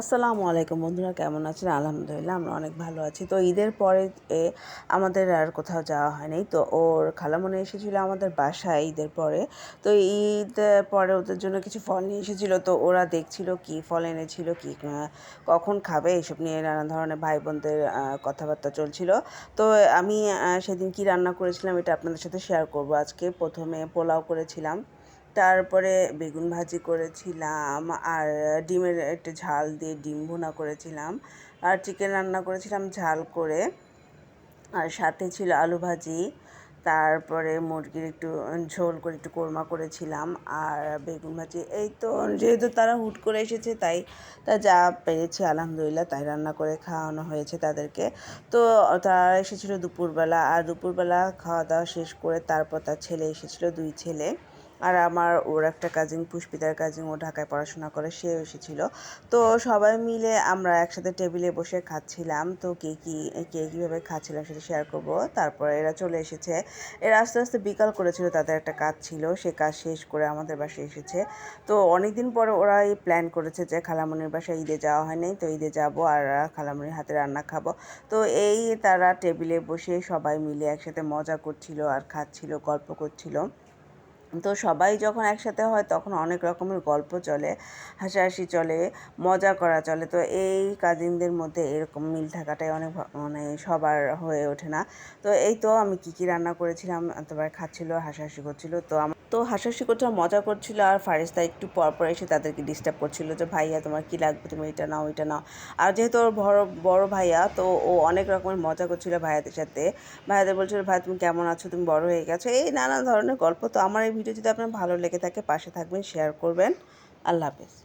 আসসালামু আলাইকুম বন্ধুরা, কেমন আছেন? আলহামদুলিল্লাহ আমরা অনেক ভালো আছি। তো ঈদের পরে আমাদের আর কোথাও যাওয়া হয়নি। তো ওর খালামণি এসেছিলো আমাদের বাসায় ঈদের পরে। তো ঈদ পরে ওদের জন্য কিছু ফল নিয়ে এসেছিলো। তো ওরা দেখছিল কী ফল এনেছিল, কী কখন খাবে, এসব নিয়ে নানা ধরনের ভাই বোনদের কথাবার্তা চলছিল। তো আমি সেদিন কী রান্না করেছিলাম এটা আপনাদের সাথে শেয়ার করব আজকে। প্রথমে পোলাও করেছিলাম, তারপরে বেগুন ভাজি করেছিলাম, আর ডিমের একটা ঝাল দিয়ে ডিম ভুনা করেছিলাম, আর চিকেন রান্না করেছিলাম ঝাল করে, আর সাথে ছিল আলু ভাজি, তারপরে মুরগির একটু ঝোল করে একটু কোরমা করেছিলাম, আর বেগুন ভাজি। এই তো যেহেতু তারা হুট করে এসেছে তাই যা পেরেছি আলহামদুলিল্লাহ তাই রান্না করে খাওয়ানো হয়েছে তাদেরকে। তো তারা এসেছিলো দুপুরবেলা, আর দুপুরবেলা খাওয়া দাওয়া শেষ করে তারপর তার ছেলে এসেছিলো, 2 ছেলে। আর ওর একটা কাজিন, পুষ্পিতার কাজিন, ও ঢাকায় পড়াশোনা করে, সেও এসেছিল। তো সবাই মিলে আমরা একসাথে টেবিলে বসে খাচ্ছিলাম। তো কে কীভাবে খাচ্ছিলাম সেটা শেয়ার করব। তারপরে এরা চলে এসেছে। এরা আস্তে আস্তে বিকাল করেছিল, তাদের একটা কাজ ছিল, সে কাজ শেষ করে আমাদের বাসায় এসেছে। তো অনেক দিন পরে ওরা এই প্ল্যান করেছে যে খালামণির বাসায় ঈদে যাওয়া হয়নি, তো ঈদে যাব আর খালামণির হাতে রান্না খাবো। তো এই তারা টেবিলে বসে সবাই মিলে একসাথে মজা করছিল আর খাচ্ছিল, গল্প করছিল। তো সবাই যখন একসাথে হয় তখন অনেক রকমের গল্প চলে, হাসাহাসি চলে, মজা করা চলে। তো এই কাজিনদের মধ্যে এরকম মিল থাকাটাই অনেক মানে সবার হয়ে ওঠে না। তো এই তো আমি কী রান্না করেছিলাম, তারপরে খাচ্ছিল, হাসাহাসি করছিল। তো হাসাহাসি করছিল, মজা করছিল, আর ফারিস্তা একটু পর এসে তাদেরকে ডিস্টার্ব করছিল যে ভাইয়া তোমার কী লাগবে, তুমি এটা নাও এটা নাও। আর যেহেতু ওর বড় ভাইয়া, তো ও অনেক রকমের মজা করছিল ভাইয়াদের সাথে। ভাইয়াদের বলছিল ভাই তুমি কেমন আছো, তুমি বড় হয়ে গেছো, এই নানা ধরনের গল্প। তো আমার এই ভিডিও যদি আপনার ভালো লেগে থাকে পাশে থাকবেন, শেয়ার করবেন। আল্লাহ হাফেজ।